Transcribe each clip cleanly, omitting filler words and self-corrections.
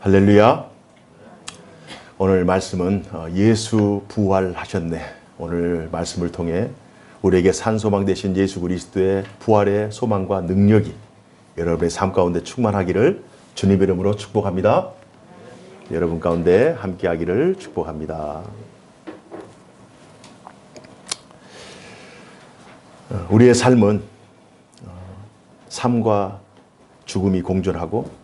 할렐루야. 오늘 말씀은 예수 부활하셨네. 오늘 말씀을 통해 우리에게 산소망 되신 예수 그리스도의 부활의 소망과 능력이 여러분의 삶 가운데 충만하기를 주님의 이름으로 축복합니다. 여러분 가운데 함께하기를 축복합니다. 우리의 삶은 삶과 죽음이 공존하고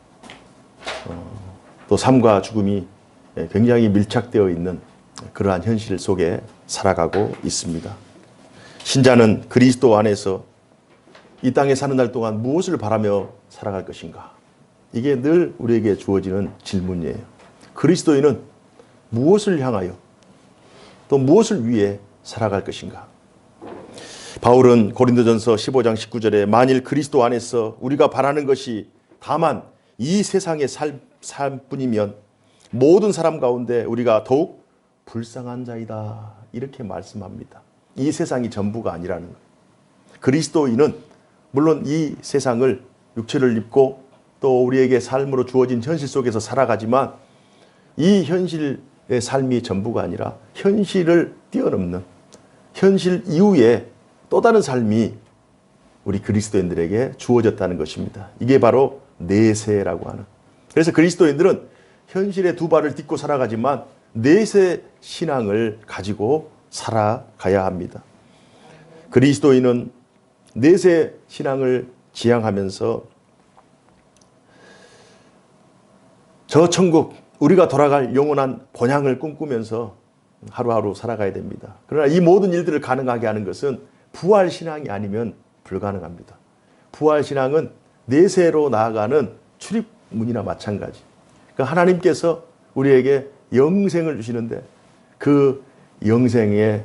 또 삶과 죽음이 굉장히 밀착되어 있는 그러한 현실 속에 살아가고 있습니다. 신자는 그리스도 안에서 이 땅에 사는 날 동안 무엇을 바라며 살아갈 것인가? 이게 늘 우리에게 주어지는 질문이에요. 그리스도인은 무엇을 향하여 또 무엇을 위해 살아갈 것인가? 바울은 고린도전서 15장 19절에 만일 그리스도 안에서 우리가 바라는 것이 다만 이 세상의 삶뿐이면 모든 사람 가운데 우리가 더욱 불쌍한 자이다. 이렇게 말씀합니다. 이 세상이 전부가 아니라는 거예요. 그리스도인은 물론 이 세상을 육체를 입고 또 우리에게 삶으로 주어진 현실 속에서 살아가지만 이 현실의 삶이 전부가 아니라 현실을 뛰어넘는 현실 이후에 또 다른 삶이 우리 그리스도인들에게 주어졌다는 것입니다. 이게 바로 내세라고 하는. 그래서 그리스도인들은 현실의 두 발을 딛고 살아가지만 내세 신앙을 가지고 살아가야 합니다. 그리스도인은 내세 신앙을 지향하면서 저 천국, 우리가 돌아갈 영원한 본향을 꿈꾸면서 하루하루 살아가야 됩니다. 그러나 이 모든 일들을 가능하게 하는 것은 부활 신앙이 아니면 불가능합니다. 부활 신앙은 내세로 나아가는 출입문이나 마찬가지. 그러니까 하나님께서 우리에게 영생을 주시는데 그 영생의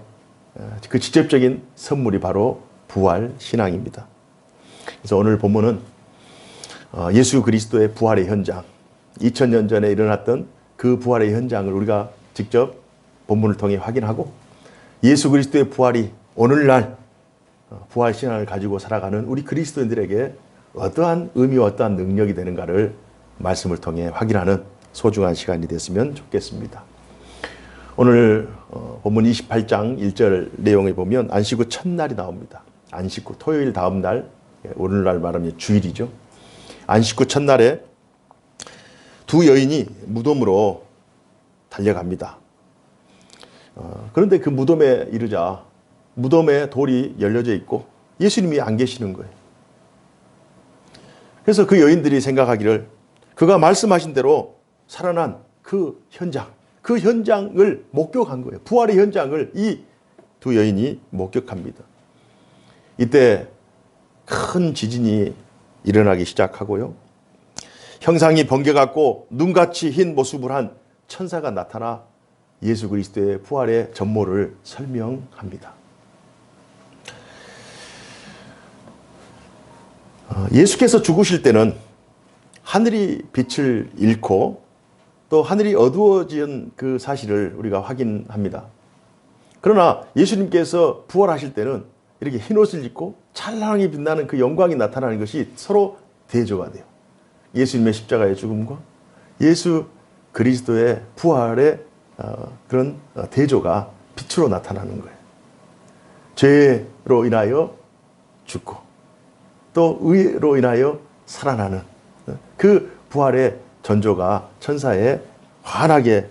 그 직접적인 선물이 바로 부활 신앙입니다. 그래서 오늘 본문은 예수 그리스도의 부활의 현장, 2000년 전에 일어났던 그 부활의 현장을 우리가 직접 본문을 통해 확인하고 예수 그리스도의 부활이 오늘날 부활 신앙을 가지고 살아가는 우리 그리스도인들에게 어떠한 의미와 어떠한 능력이 되는가를 말씀을 통해 확인하는 소중한 시간이 됐으면 좋겠습니다. 오늘 본문 28장 1절 내용에 보면 안식 후 첫날이 나옵니다. 안식 후 토요일 다음 날, 오늘날 말하면 주일이죠. 안식 후 첫날에 두 여인이 무덤으로 달려갑니다. 그런데 그 무덤에 이르자 무덤에 돌이 열려져 있고 예수님이 안 계시는 거예요. 그래서 그 여인들이 생각하기를 그가 말씀하신 대로 살아난 그 현장을 목격한 거예요. 부활의 현장을 이 두 여인이 목격합니다. 이때 큰 지진이 일어나기 시작하고요. 형상이 번개같고 눈같이 흰 모습을 한 천사가 나타나 예수 그리스도의 부활의 전모를 설명합니다. 예수께서 죽으실 때는 하늘이 빛을 잃고 또 하늘이 어두워진 그 사실을 우리가 확인합니다. 그러나 예수님께서 부활하실 때는 이렇게 흰옷을 입고 찬란하게 빛나는 그 영광이 나타나는 것이 서로 대조가 돼요. 예수님의 십자가의 죽음과 예수 그리스도의 부활의 그런 대조가 빛으로 나타나는 거예요. 죄로 인하여 죽고 또 의로 인하여 살아나는 그 부활의 전조가 천사의 환하게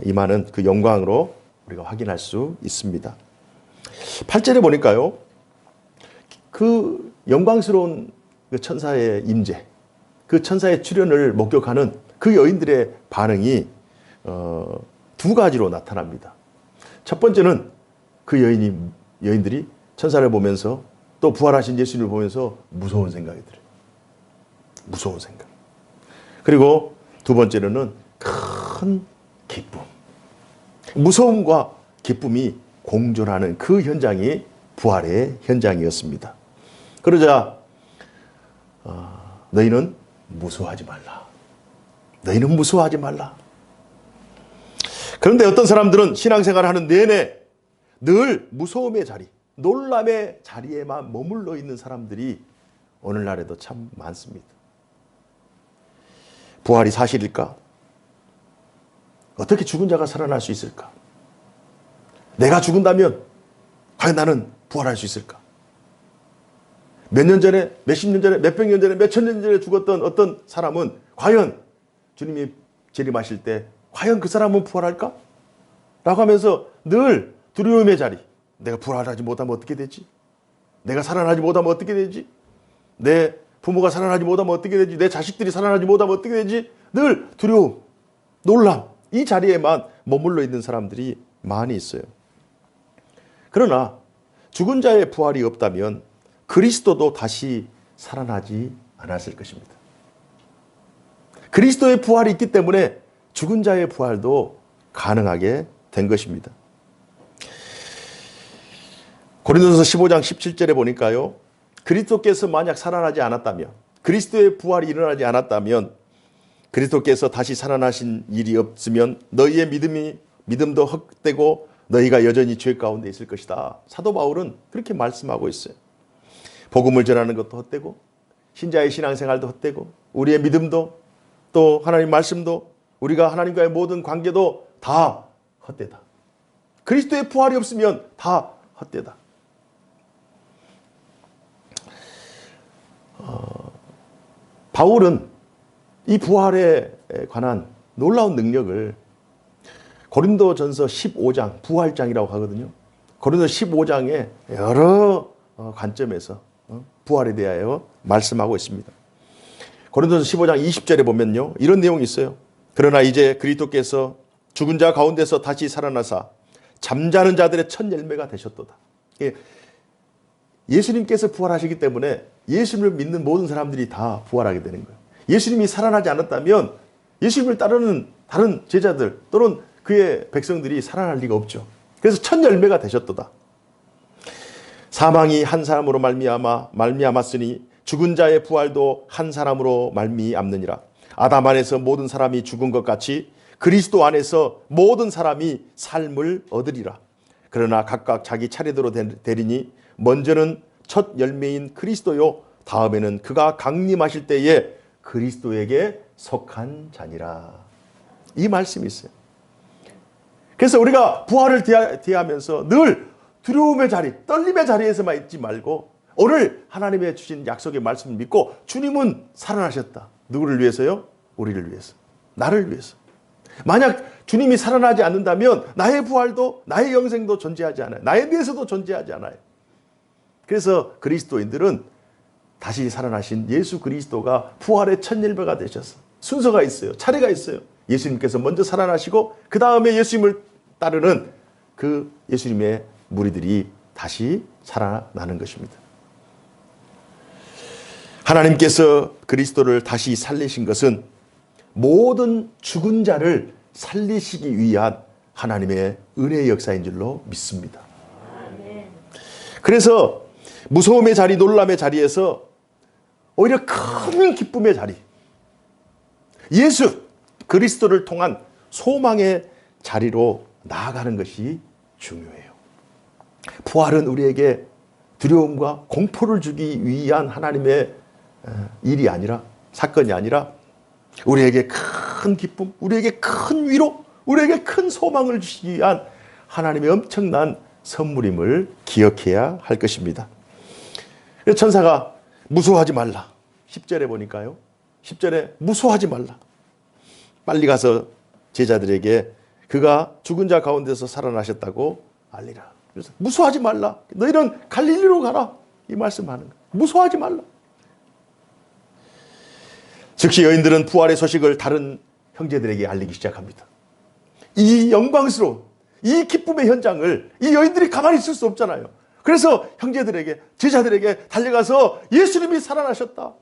임하는 그 영광으로 우리가 확인할 수 있습니다. 8절에 보니까요. 그 영광스러운 그 천사의 임재, 그 천사의 출현을 목격하는 그 여인들의 반응이 두 가지로 나타납니다. 첫 번째는 그 여인들이 천사를 보면서 또 부활하신 예수님을 보면서 무서운 생각이 들어요. 무서운 생각. 그리고 두 번째로는 큰 기쁨. 무서움과 기쁨이 공존하는 그 현장이 부활의 현장이었습니다. 그러자 너희는 무서워하지 말라. 너희는 무서워하지 말라. 그런데 어떤 사람들은 신앙생활을 하는 내내 늘 무서움의 자리, 놀람의 자리에만 머물러 있는 사람들이 오늘날에도 참 많습니다. 부활이 사실일까? 어떻게 죽은 자가 살아날 수 있을까? 내가 죽은다면 과연 나는 부활할 수 있을까? 몇 년 전에, 몇십 년 전에, 몇백 년 전에, 몇천 년 전에 죽었던 어떤 사람은 과연 주님이 재림하실 때 과연 그 사람은 부활할까? 라고 하면서 늘 두려움의 자리. 내가 부활하지 못하면 어떻게 되지? 내가 살아나지 못하면 어떻게 되지? 내 부모가 살아나지 못하면 어떻게 되지? 내 자식들이 살아나지 못하면 어떻게 되지? 늘 두려움, 놀람, 이 자리에만 머물러 있는 사람들이 많이 있어요. 그러나 죽은 자의 부활이 없다면 그리스도도 다시 살아나지 않았을 것입니다. 그리스도의 부활이 있기 때문에 죽은 자의 부활도 가능하게 된 것입니다. 고린도서 15장 17절에 보니까요. 그리스도께서 만약 살아나지 않았다면, 그리스도의 부활이 일어나지 않았다면, 그리스도께서 다시 살아나신 일이 없으면 너희의 믿음도 헛되고 너희가 여전히 죄 가운데 있을 것이다. 사도 바울은 그렇게 말씀하고 있어요. 복음을 전하는 것도 헛되고 신자의 신앙생활도 헛되고 우리의 믿음도 또 하나님 말씀도 우리가 하나님과의 모든 관계도 다 헛되다. 그리스도의 부활이 없으면 다 헛되다. 바울은 이 부활에 관한 놀라운 능력을 고린도전서 15장, 부활장이라고 하거든요. 고린도 15장에 여러 관점에서 부활에 대하여 말씀하고 있습니다. 고린도전서 15장 20절에 보면요. 이런 내용이 있어요. 그러나 이제 그리스도께서 죽은 자 가운데서 다시 살아나사 잠자는 자들의 첫 열매가 되셨도다. 예수님께서 부활하시기 때문에 예수님을 믿는 모든 사람들이 다 부활하게 되는 거예요. 예수님이 살아나지 않았다면 예수님을 따르는 다른 제자들 또는 그의 백성들이 살아날 리가 없죠. 그래서 첫 열매가 되셨도다. 사망이 한 사람으로 말미암았으니 죽은 자의 부활도 한 사람으로 말미암느니라. 아담 안에서 모든 사람이 죽은 것 같이 그리스도 안에서 모든 사람이 삶을 얻으리라. 그러나 각각 자기 차례대로 되리니 먼저는 첫 열매인 그리스도요 다음에는 그가 강림하실 때에 그리스도에게 속한 자니라. 이 말씀이 있어요. 그래서 우리가 부활을 대하면서 늘 두려움의 자리, 떨림의 자리에서만 있지 말고 오늘 하나님의 주신 약속의 말씀을 믿고 주님은 살아나셨다. 누구를 위해서요? 우리를 위해서. 나를 위해서. 만약 주님이 살아나지 않는다면 나의 부활도 나의 영생도 존재하지 않아요. 나에 대해서도 존재하지 않아요. 그래서 그리스도인들은 다시 살아나신 예수 그리스도가 부활의 첫 열매가 되셔서 순서가 있어요. 차례가 있어요. 예수님께서 먼저 살아나시고 그 다음에 예수님을 따르는 그 예수님의 무리들이 다시 살아나는 것입니다. 하나님께서 그리스도를 다시 살리신 것은 모든 죽은 자를 살리시기 위한 하나님의 은혜의 역사인 줄로 믿습니다. 그래서 무서움의 자리, 놀람의 자리에서 오히려 큰 기쁨의 자리, 예수 그리스도를 통한 소망의 자리로 나아가는 것이 중요해요. 부활은 우리에게 두려움과 공포를 주기 위한 하나님의 일이 아니라, 사건이 아니라 우리에게 큰 기쁨, 우리에게 큰 위로, 우리에게 큰 소망을 주시기 위한 하나님의 엄청난 선물임을 기억해야 할 것입니다. 그래서 천사가 무서워하지 말라. 10절에 보니까요. 10절에 무서워하지 말라. 빨리 가서 제자들에게 그가 죽은 자 가운데서 살아나셨다고 알리라. 그래서 무서워하지 말라. 너희는 갈릴리로 가라. 이 말씀하는 거예요. 무서워하지 말라. 즉시 여인들은 부활의 소식을 다른 형제들에게 알리기 시작합니다. 이 영광스러운, 이 기쁨의 현장을 이 여인들이 가만히 있을 수 없잖아요. 그래서 형제들에게, 제자들에게 달려가서 예수님이 살아나셨다.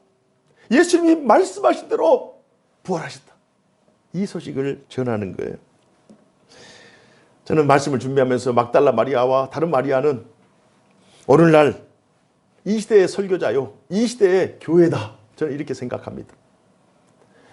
예수님이 말씀하신 대로 부활하셨다. 이 소식을 전하는 거예요. 저는 말씀을 준비하면서 막달라 마리아와 다른 마리아는 오늘날 이 시대의 설교자요, 이 시대의 교회다. 저는 이렇게 생각합니다.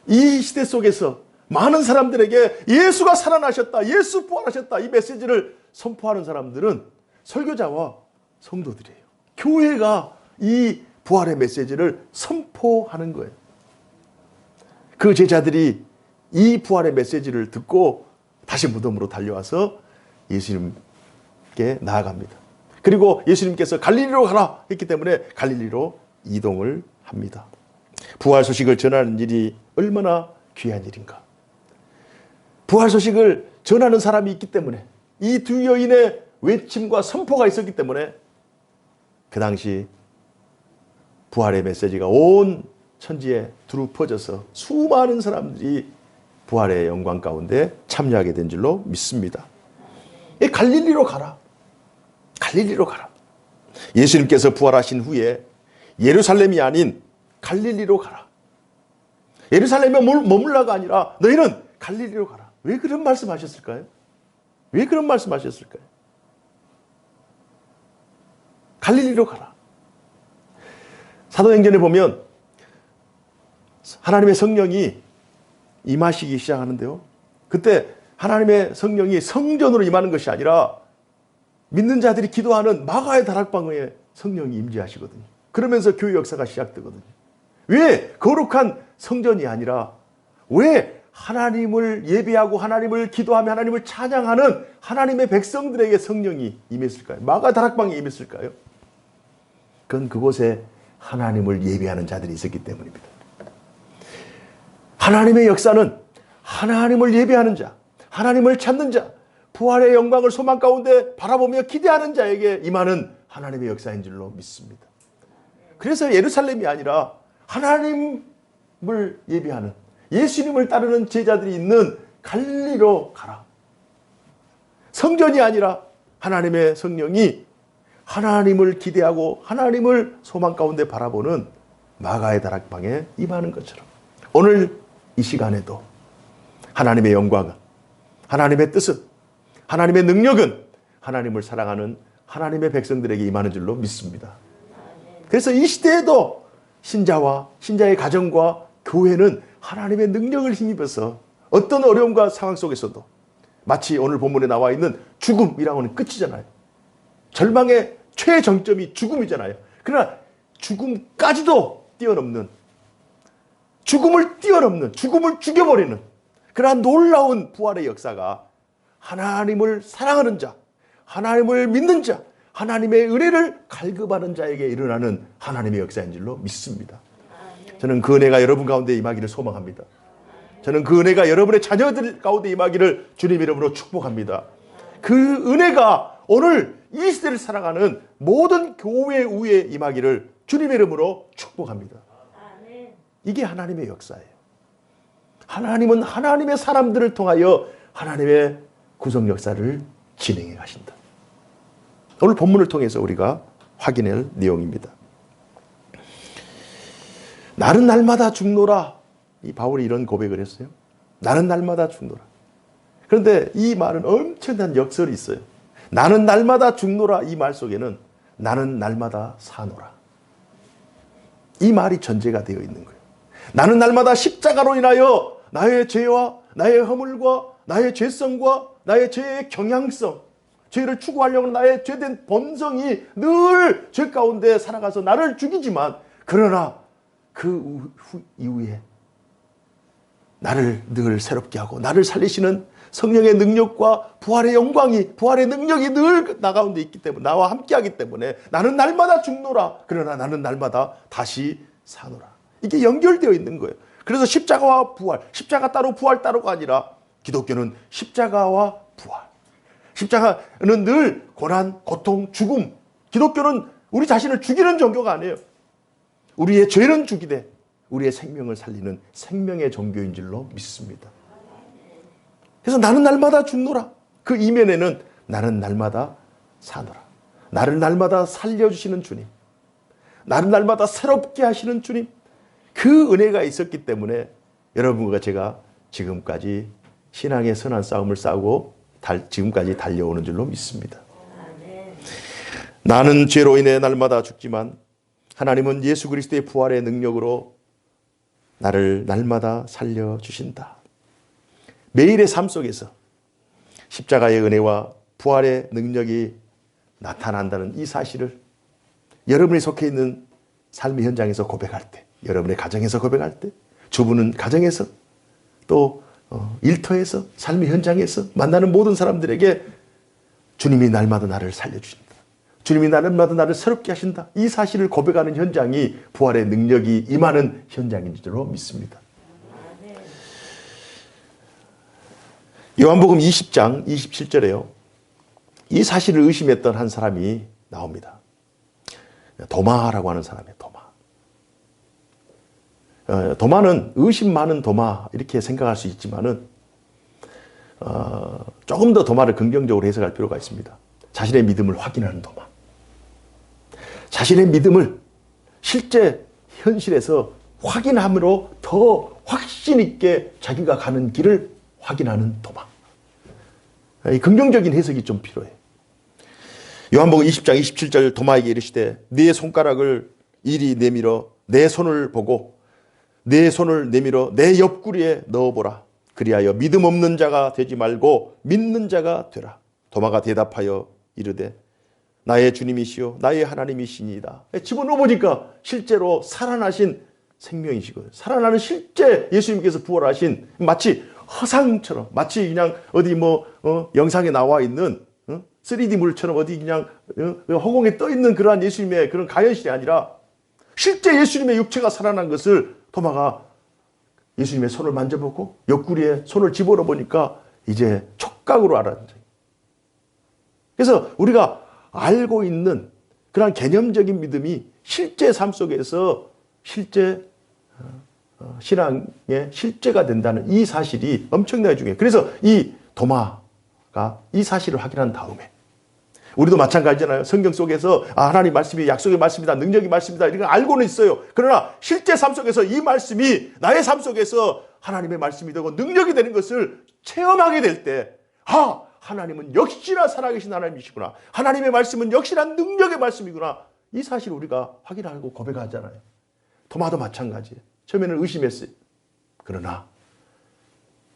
이 시대 속에서 많은 사람들에게 예수가 살아나셨다, 예수 부활하셨다, 이 메시지를 선포하는 사람들은 설교자와 성도들이에요. 교회가 이 부활의 메시지를 선포하는 거예요. 그 제자들이 이 부활의 메시지를 듣고 다시 무덤으로 달려와서 예수님께 나아갑니다. 그리고 예수님께서 갈릴리로 가라 했기 때문에 갈릴리로 이동을 합니다. 부활 소식을 전하는 일이 얼마나 귀한 일인가. 부활 소식을 전하는 사람이 있기 때문에, 이 두 여인의 외침과 선포가 있었기 때문에 그 당시 부활의 메시지가 온 천지에 두루 퍼져서 수많은 사람들이 부활의 영광 가운데 참여하게 된 줄로 믿습니다. 갈릴리로 가라. 갈릴리로 가라. 예수님께서 부활하신 후에 예루살렘이 아닌 갈릴리로 가라. 예루살렘에 머물라가 아니라 너희는 갈릴리로 가라. 왜 그런 말씀하셨을까요? 왜 그런 말씀하셨을까요? 갈릴리로 가라. 사도행전에 보면 하나님의 성령이 임하시기 시작하는데요. 그때 하나님의 성령이 성전으로 임하는 것이 아니라 믿는 자들이 기도하는 마가의 다락방에 성령이 임재하시거든요. 그러면서 교회 역사가 시작되거든요. 왜 거룩한 성전이 아니라 왜 하나님을 예배하고 하나님을 기도하며 하나님을 찬양하는 하나님의 백성들에게 성령이 임했을까요? 마가 다락방에 임했을까요? 그건 그곳에 하나님을 예배하는 자들이 있었기 때문입니다. 하나님의 역사는 하나님을 예배하는 자, 하나님을 찾는 자, 부활의 영광을 소망 가운데 바라보며 기대하는 자에게 임하는 하나님의 역사인 줄로 믿습니다. 그래서 예루살렘이 아니라 하나님을 예배하는, 예수님을 따르는 제자들이 있는 갈릴리로 가라. 성전이 아니라 하나님의 성령이 하나님을 기대하고 하나님을 소망 가운데 바라보는 마가의 다락방에 임하는 것처럼 오늘 이 시간에도 하나님의 영광은, 하나님의 뜻은, 하나님의 능력은 하나님을 사랑하는 하나님의 백성들에게 임하는 줄로 믿습니다. 그래서 이 시대에도 신자와 신자의 가정과 교회는 하나님의 능력을 힘입어서 어떤 어려움과 상황 속에서도 마치 오늘 본문에 나와 있는 죽음이라고는 끝이잖아요. 절망의 최정점이 죽음이잖아요. 그러나 죽음까지도 뛰어넘는, 죽음을 뛰어넘는, 죽음을 죽여버리는 그러한 놀라운 부활의 역사가 하나님을 사랑하는 자, 하나님을 믿는 자, 하나님의 은혜를 갈급하는 자에게 일어나는 하나님의 역사인 줄로 믿습니다. 저는 그 은혜가 여러분 가운데 임하기를 소망합니다. 저는 그 은혜가 여러분의 자녀들 가운데 임하기를 주님 이름으로 축복합니다. 그 은혜가 오늘 이 시대를 살아가는 모든 교회 위에 임하기를 주님 이름으로 축복합니다. 이게 하나님의 역사예요. 하나님은 하나님의 사람들을 통하여 하나님의 구속 역사를 진행해 가신다. 오늘 본문을 통해서 우리가 확인할 내용입니다. 나는 날마다 죽노라. 이 바울이 이런 고백을 했어요. 나는 날마다 죽노라. 그런데 이 말은 엄청난 역설이 있어요. 나는 날마다 죽노라. 이 말 속에는 나는 날마다 사노라. 이 말이 전제가 되어 있는 거예요. 나는 날마다 십자가로 인하여 나의 죄와 나의 허물과 나의 죄성과 나의 죄의 경향성, 죄를 추구하려는 나의 죄된 본성이 늘 죄 가운데 살아가서 나를 죽이지만, 그러나 그 이후에 나를 늘 새롭게 하고 나를 살리시는 성령의 능력과 부활의 영광이, 부활의 능력이 늘 나 가운데 있기 때문에, 나와 함께하기 때문에 나는 날마다 죽노라. 그러나 나는 날마다 다시 사노라. 이게 연결되어 있는 거예요. 그래서 십자가와 부활, 십자가 따로 부활 따로가 아니라 기독교는 십자가와 부활. 십자가는 늘 고난, 고통, 죽음. 기독교는 우리 자신을 죽이는 종교가 아니에요. 우리의 죄는 죽이되 우리의 생명을 살리는 생명의 종교인 줄로 믿습니다. 그래서 나는 날마다 죽노라. 그 이면에는 나는 날마다 사노라. 나를 날마다 살려주시는 주님, 나를 날마다 새롭게 하시는 주님, 그 은혜가 있었기 때문에 여러분과 제가 지금까지 신앙의 선한 싸움을 싸우고 지금까지 달려오는 줄로 믿습니다. 나는 죄로 인해 날마다 죽지만 하나님은 예수 그리스도의 부활의 능력으로 나를 날마다 살려주신다. 매일의 삶 속에서 십자가의 은혜와 부활의 능력이 나타난다는 이 사실을 여러분이 속해 있는 삶의 현장에서 고백할 때, 여러분의 가정에서 고백할 때, 주부는 가정에서, 또 일터에서, 삶의 현장에서 만나는 모든 사람들에게 주님이 날마다 나를 살려주신다. 주님이 날마다 나를 새롭게 하신다. 이 사실을 고백하는 현장이 부활의 능력이 임하는 현장인 줄로 믿습니다. 요한복음 20장 27절에요. 이 사실을 의심했던 한 사람이 나옵니다. 도마라고 하는 사람이에요. 도마는 의심 많은 도마 이렇게 생각할 수 있지만은 조금 더 도마를 긍정적으로 해석할 필요가 있습니다. 자신의 믿음을 확인하는 도마. 자신의 믿음을 실제 현실에서 확인함으로 더 확신 있게 자기가 가는 길을 확인하는 도마. 이 긍정적인 해석이 좀 필요해. 요한복음 20장 27절 도마에게 이르시되 네 손가락을 이리 내밀어 내 손을 보고 내 손을 내밀어 내 옆구리에 넣어보라. 그리하여 믿음 없는 자가 되지 말고 믿는 자가 되라. 도마가 대답하여 이르되 나의 주님이시요 나의 하나님이시니이다. 집어넣어 보니까 실제로 살아나신 생명이시거든요. 살아나는 실제 예수님께서 부활하신 마치 허상처럼 마치 그냥 어디 영상에 나와 있는 3D 물처럼 어디 그냥 허공에 떠 있는 그러한 예수님의 그런 가현실이 아니라 실제 예수님의 육체가 살아난 것을 도마가 예수님의 손을 만져보고 옆구리에 손을 집어넣어 보니까 이제 촉각으로 알았는 거예요. 그래서 우리가 알고 있는 그런 개념적인 믿음이 실제 삶 속에서 실제 신앙의 실제가 된다는 이 사실이 엄청나게 중요해요. 그래서 이 도마가 이 사실을 확인한 다음에 우리도 마찬가지잖아요. 성경 속에서 하나님 말씀이 약속의 말씀이다, 능력의 말씀이다 이런 걸 알고는 있어요. 그러나 실제 삶 속에서 이 말씀이 나의 삶 속에서 하나님의 말씀이 되고 능력이 되는 것을 체험하게 될 때 하나님은 역시나 살아계신 하나님이시구나. 하나님의 말씀은 역시나 능력의 말씀이구나. 이 사실을 우리가 확인하고 고백하잖아요. 도마도 마찬가지예요. 처음에는 의심했어요. 그러나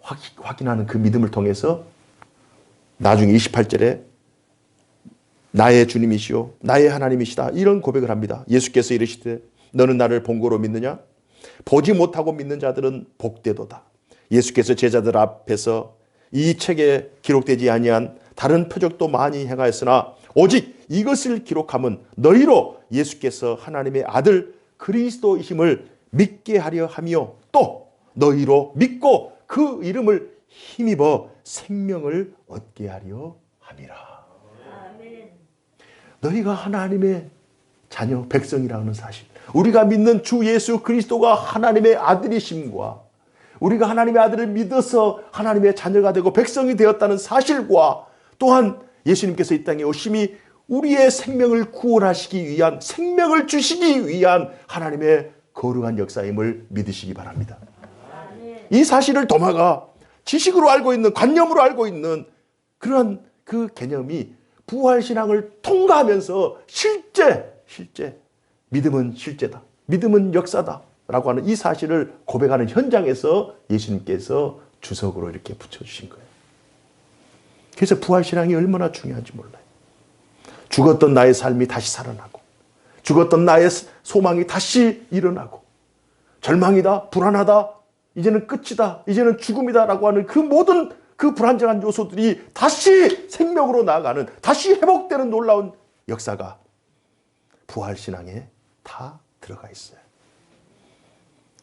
확인하는 그 믿음을 통해서 나중에 28절에 나의 주님이시오 나의 하나님이시다 이런 고백을 합니다. 예수께서 이르시되 너는 나를 본고로 믿느냐? 보지 못하고 믿는 자들은 복되도다. 예수께서 제자들 앞에서 이 책에 기록되지 아니한 다른 표적도 많이 행하였으나 오직 이것을 기록함은 너희로 예수께서 하나님의 아들 그리스도이심을 믿게 하려 함이요 또 너희로 믿고 그 이름을 힘입어 생명을 얻게 하려 함이라. 너희가 하나님의 자녀 백성이라는 사실, 우리가 믿는 주 예수 그리스도가 하나님의 아들이심과 우리가 하나님의 아들을 믿어서 하나님의 자녀가 되고 백성이 되었다는 사실과 또한 예수님께서 이 땅에 오심이 우리의 생명을 구원하시기 위한, 생명을 주시기 위한 하나님의 거룩한 역사임을 믿으시기 바랍니다. 이 사실을 도마가 지식으로 알고 있는, 관념으로 알고 있는 그런 그 개념이 부활신앙을 통과하면서 실제 믿음은 실제다, 믿음은 역사다 라고 하는 이 사실을 고백하는 현장에서 예수님께서 주석으로 이렇게 붙여주신 거예요. 그래서 부활신앙이 얼마나 중요한지 몰라요. 죽었던 나의 삶이 다시 살아나고, 죽었던 나의 소망이 다시 일어나고, 절망이다, 불안하다, 이제는 끝이다, 이제는 죽음이다 라고 하는 그 모든 그 불안정한 요소들이 다시 생명으로 나아가는, 다시 회복되는 놀라운 역사가 부활신앙에 다 들어가 있어요.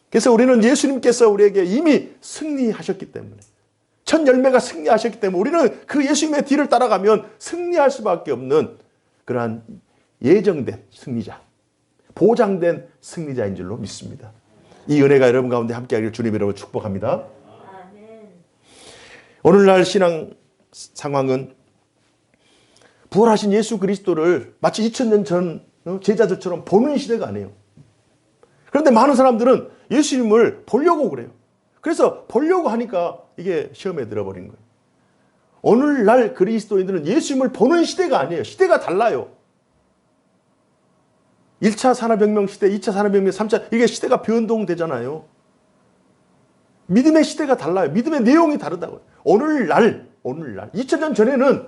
그래서 우리는 예수님께서 우리에게 이미 승리하셨기 때문에, 첫 열매가 승리하셨기 때문에 우리는 그 예수님의 뒤를 따라가면 승리할 수밖에 없는 그러한 예정된 승리자, 보장된 승리자인 줄로 믿습니다. 이 은혜가 여러분 가운데 함께하기를 주님 이름으로 축복합니다. 오늘날 신앙 상황은 부활하신 예수 그리스도를 마치 2000년 전 제자들처럼 보는 시대가 아니에요. 그런데 많은 사람들은 예수님을 보려고 그래요. 그래서 보려고 하니까 이게 시험에 들어버린 거예요. 오늘날 그리스도인들은 예수님을 보는 시대가 아니에요. 시대가 달라요. 1차 산업혁명 시대, 2차 산업혁명, 3차 이게 시대가 변동되잖아요. 믿음의 시대가 달라요. 믿음의 내용이 다르다고요. 오늘날 2000년 전에는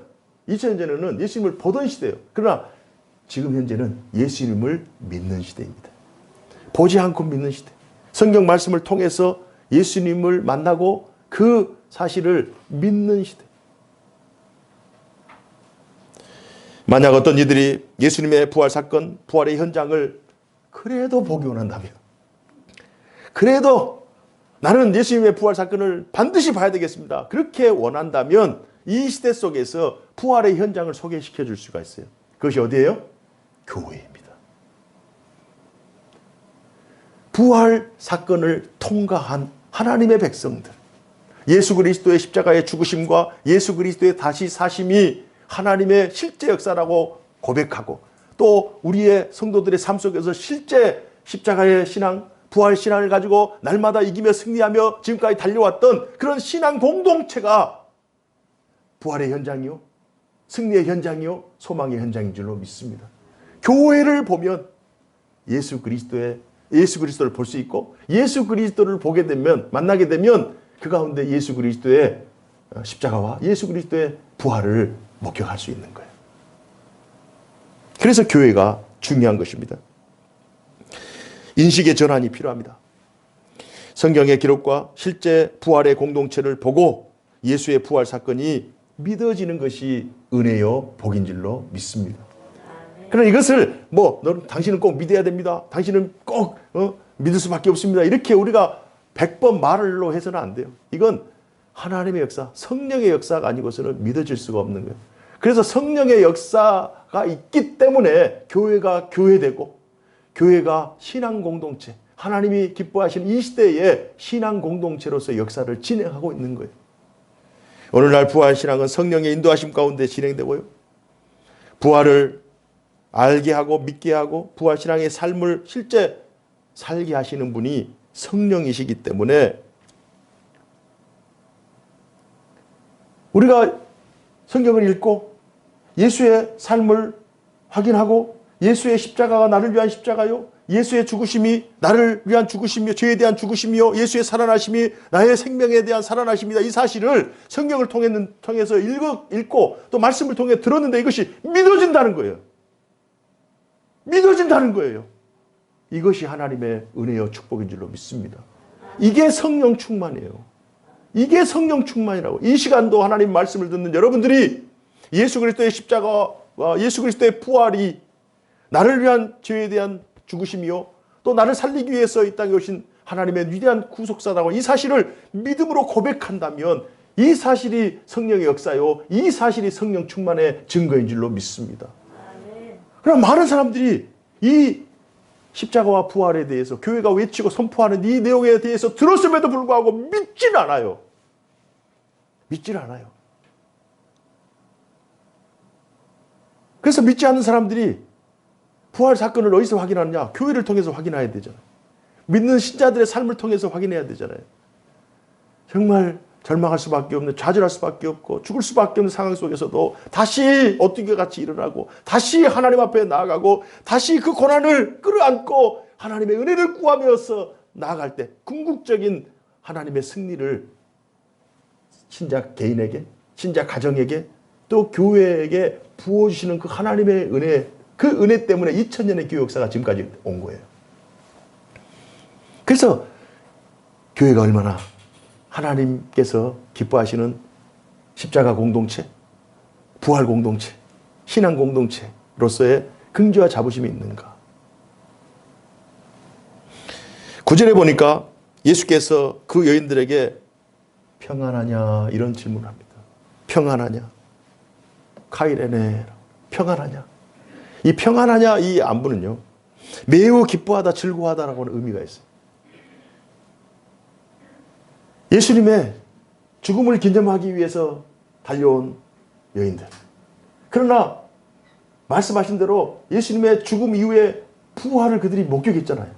예수님을 보던 시대예요. 그러나 지금 현재는 예수님을 믿는 시대입니다. 보지 않고 믿는 시대. 성경 말씀을 통해서 예수님을 만나고 그 사실을 믿는 시대. 만약 어떤 이들이 예수님의 부활 사건, 부활의 현장을 그래도 보기 원한다면, 그래도 나는 예수님의 부활 사건을 반드시 봐야 되겠습니다, 그렇게 원한다면 이 시대 속에서 부활의 현장을 소개시켜 줄 수가 있어요. 그것이 어디예요? 교회입니다. 부활 사건을 통과한 하나님의 백성들, 예수 그리스도의 십자가의 죽으심과 예수 그리스도의 다시 사심이 하나님의 실제 역사라고 고백하고, 또 우리의 성도들의 삶 속에서 실제 십자가의 신앙, 부활 신앙을 가지고 날마다 이기며 승리하며 지금까지 달려왔던 그런 신앙 공동체가 부활의 현장이요, 승리의 현장이요, 소망의 현장인 줄로 믿습니다. 교회를 보면 예수 그리스도를 볼 수 있고, 예수 그리스도를 보게 되면, 만나게 되면 그 가운데 예수 그리스도의 십자가와 예수 그리스도의 부활을 목격할 수 있는 거예요. 그래서 교회가 중요한 것입니다. 인식의 전환이 필요합니다. 성경의 기록과 실제 부활의 공동체를 보고 예수의 부활 사건이 믿어지는 것이 은혜요 복인 줄로 믿습니다. 그러나 이것을 당신은 꼭 믿어야 됩니다, 당신은 꼭 믿을 수밖에 없습니다, 이렇게 우리가 100번 말로 해서는 안 돼요. 이건 하나님의 역사, 성령의 역사가 아니고서는 믿어질 수가 없는 거예요. 그래서 성령의 역사가 있기 때문에 교회가 교회되고, 교회가 신앙 공동체, 하나님이 기뻐하시는 이 시대에 신앙 공동체로서 역사를 진행하고 있는 거예요. 오늘날 부활 신앙은 성령의 인도하심 가운데 진행되고요, 부활을 알게 하고 믿게 하고 부활 신앙의 삶을 실제 살게 하시는 분이 성령이시기 때문에 우리가 성경을 읽고 예수의 삶을 확인하고, 예수의 십자가가 나를 위한 십자가요, 예수의 죽으심이 나를 위한 죽으심이요, 죄에 대한 죽으심이요, 예수의 살아나심이 나의 생명에 대한 살아나심이다, 이 사실을 성경을 통해서 읽고 또 말씀을 통해 들었는데 이것이 믿어진다는 거예요. 믿어진다는 거예요. 이것이 하나님의 은혜요 축복인 줄로 믿습니다. 이게 성령 충만이에요. 이게 성령 충만이라고. 이 시간도 하나님 말씀을 듣는 여러분들이 예수 그리스도의 십자가와 예수 그리스도의 부활이 나를 위한 죄에 대한 죽으심이요, 또 나를 살리기 위해서 이 땅에 오신 하나님의 위대한 구속사라고 이 사실을 믿음으로 고백한다면 이 사실이 성령의 역사요, 이 사실이 성령 충만의 증거인 줄로 믿습니다. 그럼 많은 사람들이 이 십자가와 부활에 대해서 교회가 외치고 선포하는 이 내용에 대해서 들었음에도 불구하고 믿질 않아요. 믿질 않아요. 그래서 믿지 않는 사람들이 부활 사건을 어디서 확인하느냐? 교회를 통해서 확인해야 되잖아요. 믿는 신자들의 삶을 통해서 확인해야 되잖아요. 정말 절망할 수밖에 없는, 좌절할 수밖에 없고 죽을 수밖에 없는 상황 속에서도 다시 어떻게 같이 일어나고 다시 하나님 앞에 나아가고 다시 그 고난을 끌어안고 하나님의 은혜를 구하면서 나아갈 때 궁극적인 하나님의 승리를 신자 개인에게, 신자 가정에게, 또 교회에게 부어주시는 그 하나님의 은혜, 그 은혜 때문에 2000년의 교회 역사가 지금까지 온 거예요. 그래서 교회가 얼마나 하나님께서 기뻐하시는 십자가 공동체, 부활 공동체, 신앙 공동체로서의 긍지와 자부심이 있는가. 9절에 보니까 예수께서 그 여인들에게 평안하냐 이런 질문을 합니다. 평안하냐? 카이레네, 평안하냐? 이 평안하냐 이 안부는요, 매우 기뻐하다, 즐거워하다라고는 의미가 있어요. 예수님의 죽음을 기념하기 위해서 달려온 여인들. 그러나 말씀하신 대로 예수님의 죽음 이후에 부활을 그들이 목격했잖아요.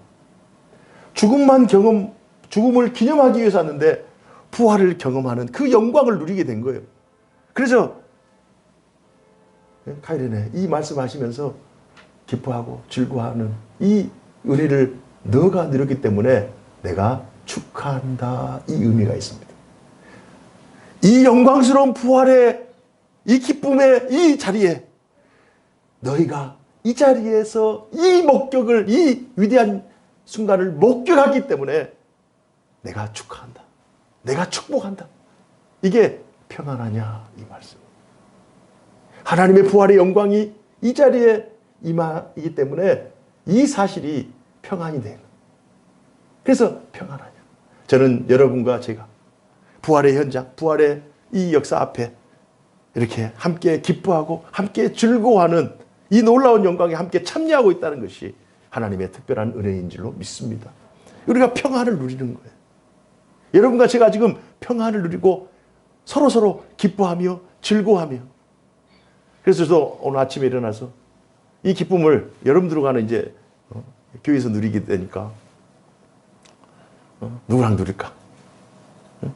죽음을 기념하기 위해서 왔는데 부활을 경험하는 그 영광을 누리게 된 거예요. 그래서 카이레네, 이 말씀하시면서 기뻐하고 즐거워하는 이 은혜를 너가 누렸기 때문에 내가 축하한다, 이 의미가 있습니다. 이 영광스러운 부활의 이 기쁨의 이 자리에 너희가 이 자리에서 이 목격을, 이 위대한 순간을 목격하기 때문에 내가 축하한다, 내가 축복한다. 이게 평안하냐 이 말씀. 하나님의 부활의 영광이 이 자리에 임하기 때문에 이 사실이 평안이 되는. 그래서 평안하냐. 저는 여러분과 제가 부활의 현장, 부활의 이 역사 앞에 이렇게 함께 기뻐하고 함께 즐거워하는 이 놀라운 영광에 함께 참여하고 있다는 것이 하나님의 특별한 은혜인 줄로 믿습니다. 우리가 평안을 누리는 거예요. 여러분과 제가 지금 평안을 누리고 서로서로 기뻐하며 즐거워하며, 그래서 저도 오늘 아침에 일어나서 이 기쁨을 여러분들과는 이제 교회에서 누리게 되니까 누구랑 누릴까?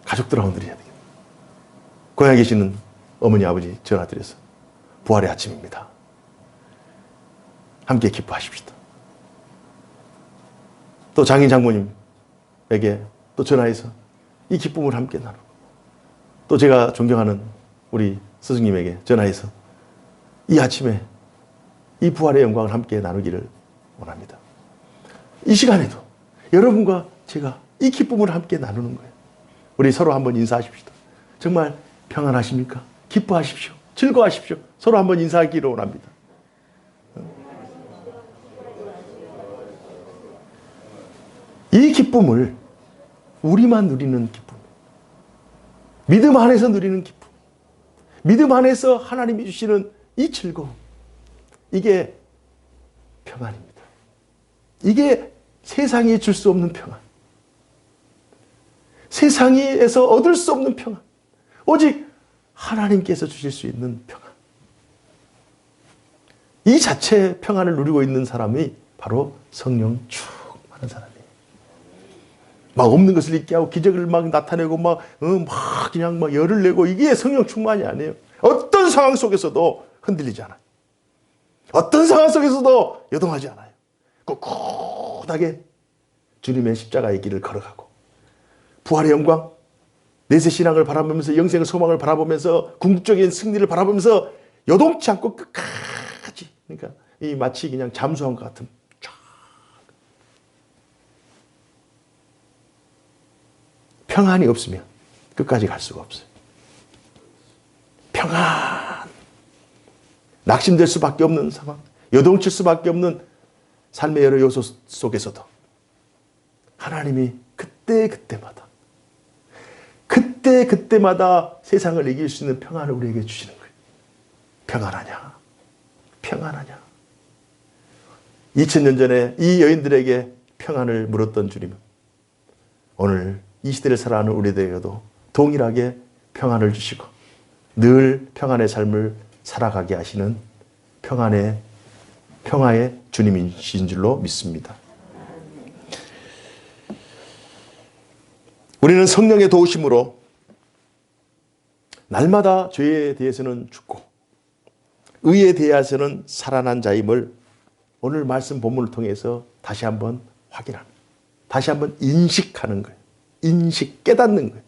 가족들하고 누려야 되겠다. 고향에 계시는 어머니 아버지 전화드려서 부활의 아침입니다. 함께 기뻐하십시다. 또 장인 장모님에게 또 전화해서 이 기쁨을 함께 나누고, 또 제가 존경하는 우리 스승님에게 전화해서 이 아침에 이 부활의 영광을 함께 나누기를 원합니다. 이 시간에도 여러분과 제가 이 기쁨을 함께 나누는 거예요. 우리 서로 한번 인사하십시다. 정말 평안하십니까? 기뻐하십시오. 즐거워하십시오. 서로 한번 인사하기를 원합니다. 이 기쁨을 우리만 누리는 기쁨, 믿음 안에서 누리는 기쁨, 믿음 안에서 하나님이 주시는 이 즐거움, 이게 평안입니다. 이게 세상이 줄 수 없는 평안, 세상에서 얻을 수 없는 평안, 오직 하나님께서 주실 수 있는 평안. 이 자체의 평안을 누리고 있는 사람이 바로 성령 충만한 사람이에요. 막 없는 것을 있게 하고 기적을 막 나타내고 막 그냥 막 열을 내고, 이게 성령 충만이 아니에요. 어떤 상황 속에서도 흔들리지 않아요. 어떤 상황 속에서도 요동하지 않아요. 꿋꿋하게 주님의 십자가의 길을 걸어가고, 부활의 영광, 내세 신앙을 바라보면서, 영생의 소망을 바라보면서, 궁극적인 승리를 바라보면서 요동치 않고 끝까지, 그러니까 이 마치 그냥 잠수한 것 같은 쫙. 평안이 없으면 끝까지 갈 수가 없어요. 평안. 낙심될 수밖에 없는 상황, 요동칠 수밖에 없는 삶의 여러 요소 속에서도 하나님이 그때마다 세상을 이길 수 있는 평안을 우리에게 주시는 거예요. 평안하냐? 평안하냐? 2000년 전에 이 여인들에게 평안을 물었던 주님은 오늘 이 시대를 살아가는 우리들에게도 동일하게 평안을 주시고 늘 평안의 삶을 살아가게 하시는 평화의 주님이신 줄로 믿습니다. 우리는 성령의 도우심으로 날마다 죄에 대해서는 죽고 의에 대해서는 살아난 자임을 오늘 말씀 본문을 통해서 다시 한번 확인하는, 다시 한번 인식하는 거예요. 깨닫는 거예요.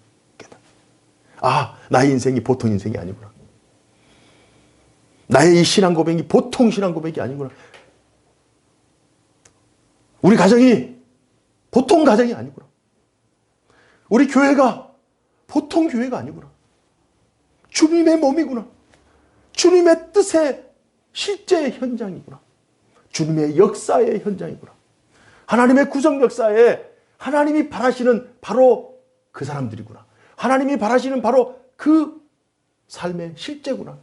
나의 인생이 보통 인생이 아니구나. 나의 이 신앙 고백이 보통 신앙 고백이 아니구나. 우리 가정이 보통 가정이 아니구나. 우리 교회가 보통 교회가 아니구나. 주님의 몸이구나. 주님의 뜻의 실제 현장이구나. 주님의 역사의 현장이구나. 하나님의 구속 역사에 하나님이 바라시는 바로 그 사람들이구나. 하나님이 바라시는 바로 그 삶의 실제구나.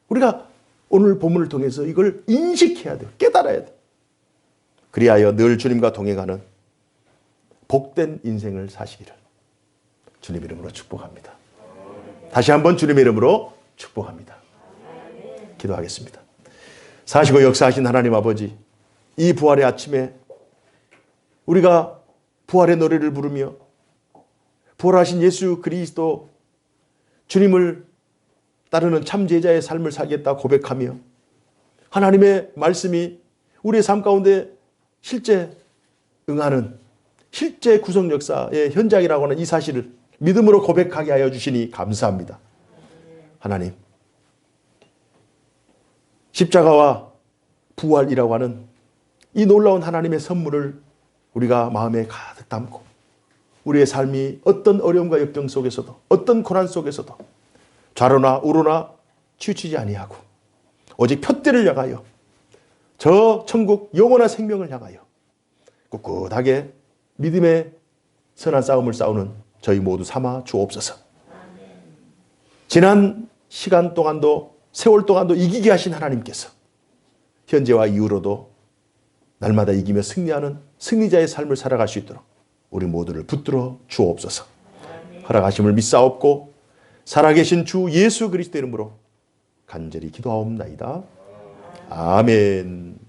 우리가 오늘 본문을 통해서 이걸 인식해야 돼요. 깨달아야 돼요. 그리하여 늘 주님과 동행하는 복된 인생을 사시기를 주님 이름으로 축복합니다. 다시 한번 주님의 이름으로 축복합니다. 기도하겠습니다. 사시고 역사하신 하나님 아버지, 이 부활의 아침에 우리가 부활의 노래를 부르며 부활하신 예수 그리스도 주님을 따르는 참 제자의 삶을 살겠다 고백하며 하나님의 말씀이 우리의 삶 가운데 실제 응하는 실제 구속 역사의 현장이라고 하는 이 사실을 믿음으로 고백하게 하여 주시니 감사합니다. 하나님, 십자가와 부활이라고 하는 이 놀라운 하나님의 선물을 우리가 마음에 가득 담고 우리의 삶이 어떤 어려움과 역경 속에서도, 어떤 고난 속에서도 좌로나 우로나 치우치지 아니하고 오직 표대를 향하여, 저 천국 영원한 생명을 향하여 꿋꿋하게 믿음의 선한 싸움을 싸우는 저희 모두 삼아 주옵소서. 지난 시간 동안도, 세월 동안도 이기게 하신 하나님께서 현재와 이후로도 날마다 이기며 승리하는 승리자의 삶을 살아갈 수 있도록 우리 모두를 붙들어 주옵소서. 허락하심을 믿사옵고 살아계신 주 예수 그리스도 이름으로 간절히 기도하옵나이다. 아멘.